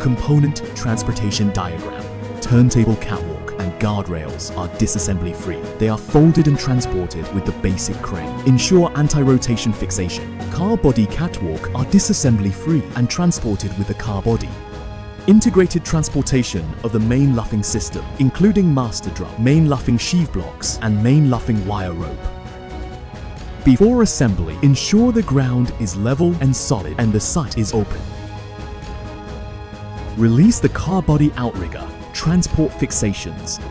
Component transportation diagram. Turntable catwalk and guardrails are disassembly free. They are folded and transported with the basic crane. Ensure anti-rotation fixation. Car body catwalk are disassembly free and transported with the car body. Integrated transportation of the main luffing system, including master drum, main luffing sheave blocks, and main luffing wire rope. Before assembly, ensure the ground is level and solid and the sight is open. Release the car body outrigger. Transport fixations.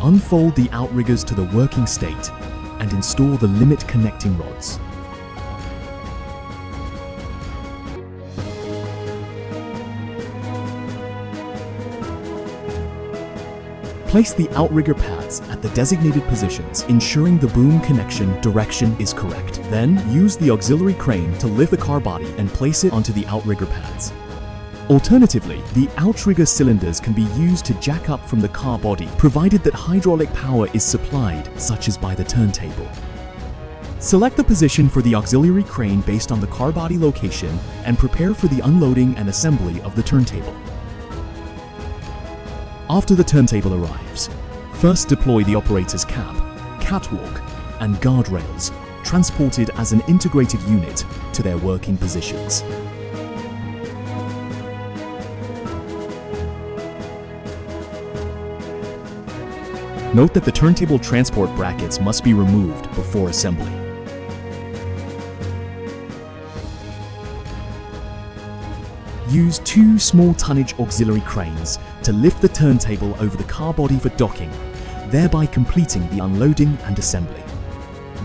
Unfold the outriggers to the working state and install the limit connecting rods. Place the outrigger pads at the designated positions, ensuring the boom connection direction is correct. Then, use the auxiliary crane to lift the car body and place it onto the outrigger pads. Alternatively, the outrigger cylinders can be used to jack up from the car body, provided that hydraulic power is supplied, such as by the turntable. Select the position for the auxiliary crane based on the car body location and prepare for the unloading and assembly of the turntable. After the turntable arrives, first deploy the operator's cab, catwalk, and guardrails, transported as an integrated unit to their working positions. Note that the turntable transport brackets must be removed before assembly. Use 2 small tonnage auxiliary cranes to lift the turntable over the car body for docking, thereby completing the unloading and assembly.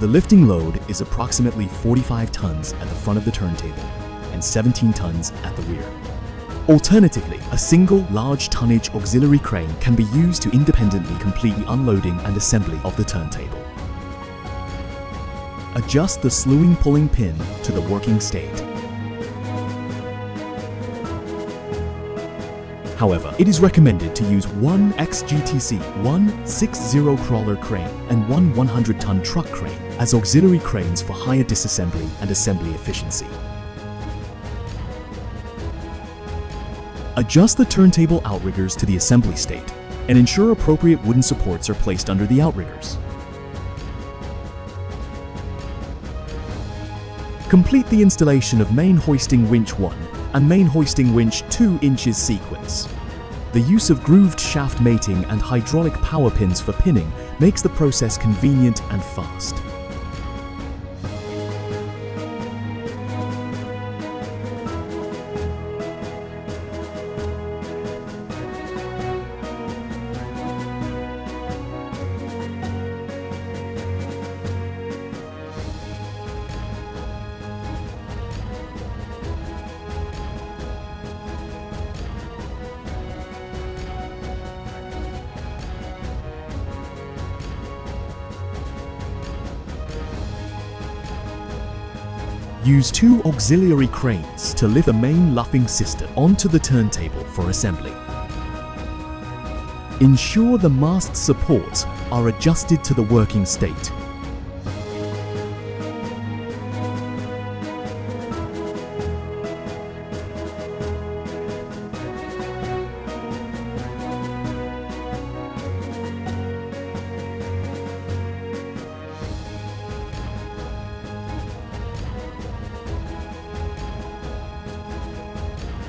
The lifting load is approximately 45 tons at the front of the turntable and 17 tons at the rear. Alternatively, a single large tonnage auxiliary crane can be used to independently complete the unloading and assembly of the turntable. Adjust the slewing pulling pin to the working state. However, it is recommended to use one XGTC, one 6-0 crawler crane, and one 100-ton truck crane as auxiliary cranes for higher disassembly and assembly efficiency. Adjust the turntable outriggers to the assembly state and ensure appropriate wooden supports are placed under the outriggers. Complete the installation of main hoisting winch 1 and main hoisting winch 2 inches sequence. The use of grooved shaft mating and hydraulic power pins for pinning makes the process convenient and fast. Use 2 auxiliary cranes to lift the main luffing system onto the turntable for assembly. Ensure the mast supports are adjusted to the working state.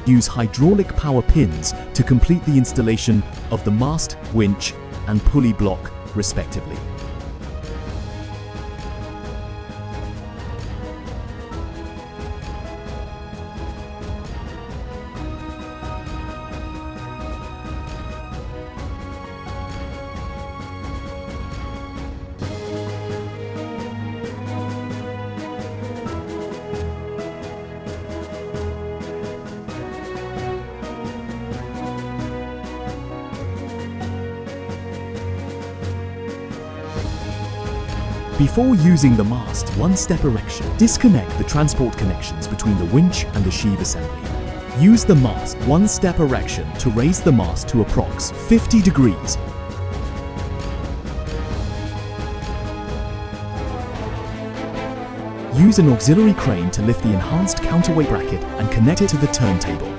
Use hydraulic power pins to complete the installation of the mast, winch, and pulley block, respectively. Before using the mast one-step erection, disconnect the transport connections between the winch and the sheave assembly. Use the mast one-step erection to raise the mast to approx 50 degrees. Use an auxiliary crane to lift the enhanced counterweight bracket and connect it to the turntable.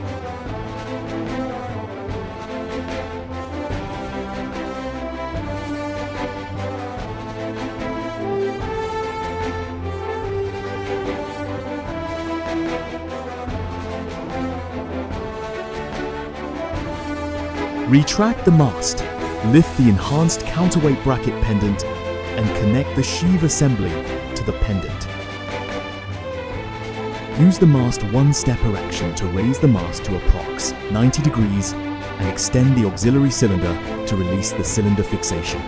Retract the mast, lift the enhanced counterweight bracket pendant, and connect the sheave assembly to the pendant. Use the mast one-step erection to raise the mast to approx 90 degrees and extend the auxiliary cylinder to release the cylinder fixation.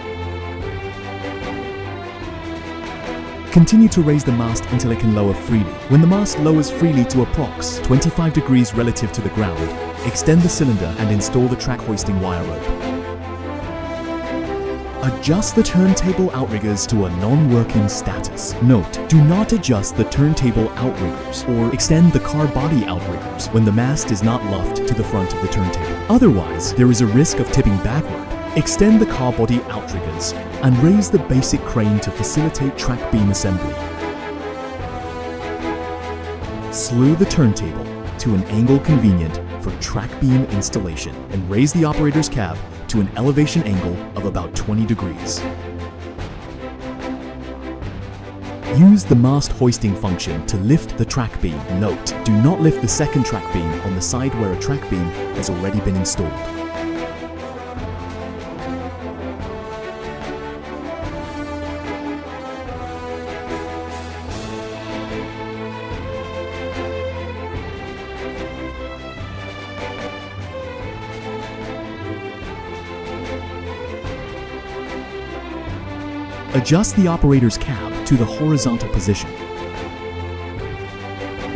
Continue to raise the mast until it can lower freely. When the mast lowers freely to approx 25 degrees relative to the ground, extend the cylinder and install the track hoisting wire rope. Adjust the turntable outriggers to a non-working status. Note, do not adjust the turntable outriggers or extend the car body outriggers when the mast is not luffed to the front of the turntable. Otherwise, there is a risk of tipping backward. Extend the car body outriggers and raise the basic crane to facilitate track beam assembly. Slew the turntable to an angle convenient for track beam installation and raise the operator's cab to an elevation angle of about 20 degrees. Use the mast hoisting function to lift the track beam. Note, do not lift the second track beam on the side where a track beam has already been installed. Adjust the operator's cab to the horizontal position.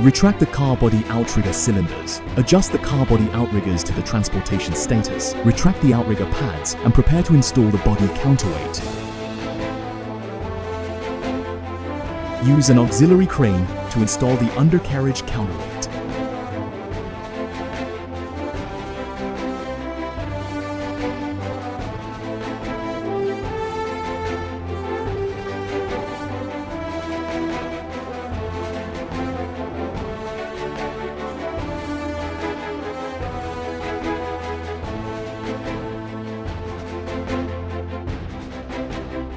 Retract the car body outrigger cylinders. Adjust the car body outriggers to the transportation status. Retract the outrigger pads and prepare to install the body counterweight. Use an auxiliary crane to install the undercarriage counterweight.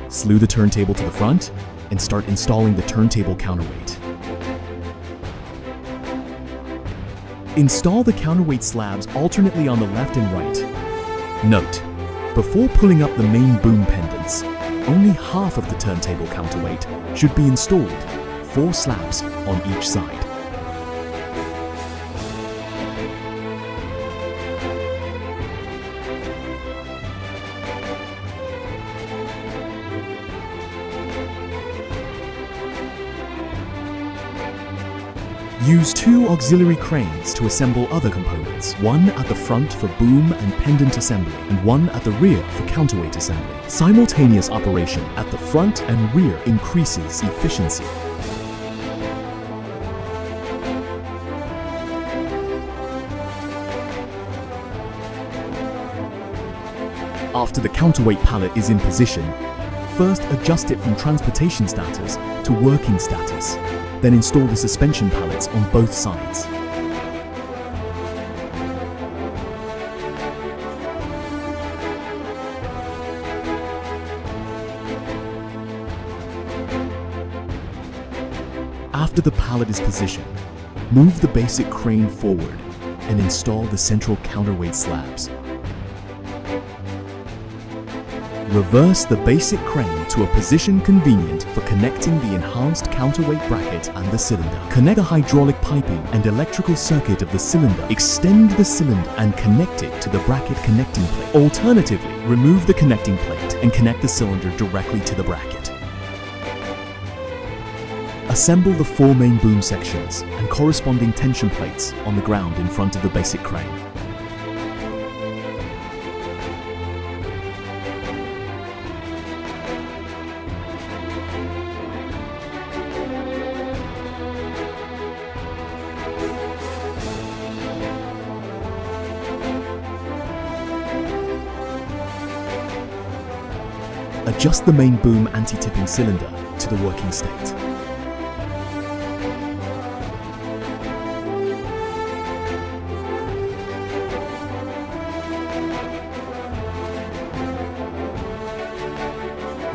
Slew the turntable to the front and start installing the turntable counterweight. Install the counterweight slabs alternately on the left and right. Note, before pulling up the main boom pendants, only half of the turntable counterweight should be installed, 4 slabs on each side. Use 2 auxiliary cranes to assemble other components, one at the front for boom and pendant assembly, and one at the rear for counterweight assembly. Simultaneous operation at the front and rear increases efficiency. After the counterweight pallet is in position, first adjust it from transportation status to working status. Then install the suspension pallets on both sides. After the pallet is positioned, move the basic crane forward and install the central counterweight slabs. Reverse the basic crane to a position convenient for connecting the enhanced counterweight bracket and the cylinder. Connect the hydraulic piping and electrical circuit of the cylinder. Extend the cylinder and connect it to the bracket connecting plate. Alternatively, remove the connecting plate and connect the cylinder directly to the bracket. Assemble the 4 main boom sections and corresponding tension plates on the ground in front of the basic crane. Adjust the main boom anti-tipping cylinder to the working state.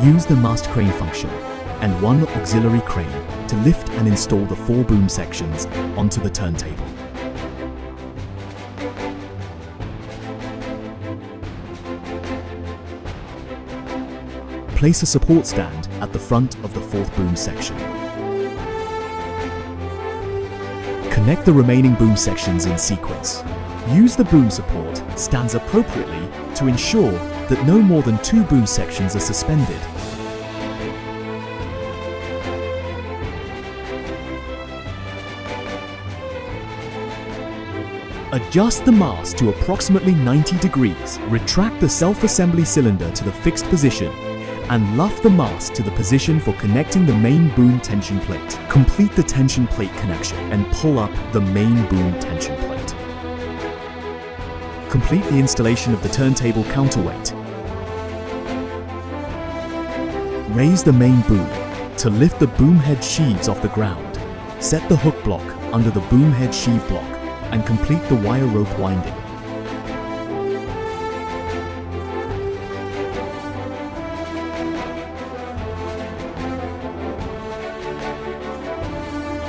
Use the mast crane function and 1 auxiliary crane to lift and install the 4 boom sections onto the turntable. Place a support stand at the front of the fourth boom section. Connect the remaining boom sections in sequence. Use the boom support stands appropriately to ensure that no more than 2 boom sections are suspended. Adjust the mast to approximately 90 degrees. Retract the self-assembly cylinder to the fixed position and luff the mast to the position for connecting the main boom tension plate. Complete the tension plate connection and pull up the main boom tension plate. Complete the installation of the turntable counterweight. Raise the main boom to lift the boom head sheaves off the ground. Set the hook block under the boom head sheave block and complete the wire rope winding.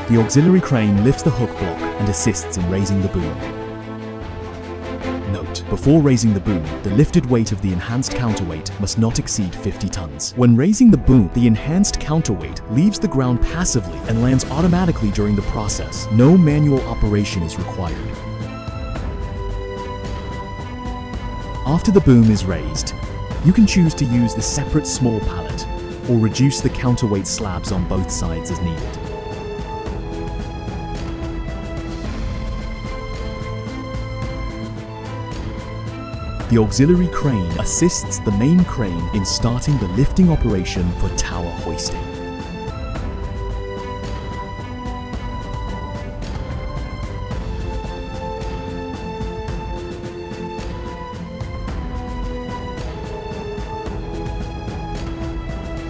The auxiliary crane lifts the hook block and assists in raising the boom. Note: before raising the boom, the lifted weight of the enhanced counterweight must not exceed 50 tons. When raising the boom, the enhanced counterweight leaves the ground passively and lands automatically during the process. No manual operation is required. After the boom is raised, you can choose to use the separate small pallet or reduce the counterweight slabs on both sides as needed. The auxiliary crane assists the main crane in starting the lifting operation for tower hoisting.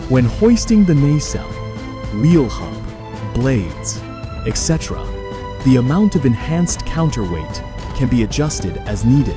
When hoisting the nacelle, wheel hub, blades, etc., the amount of enhanced counterweight can be adjusted as needed.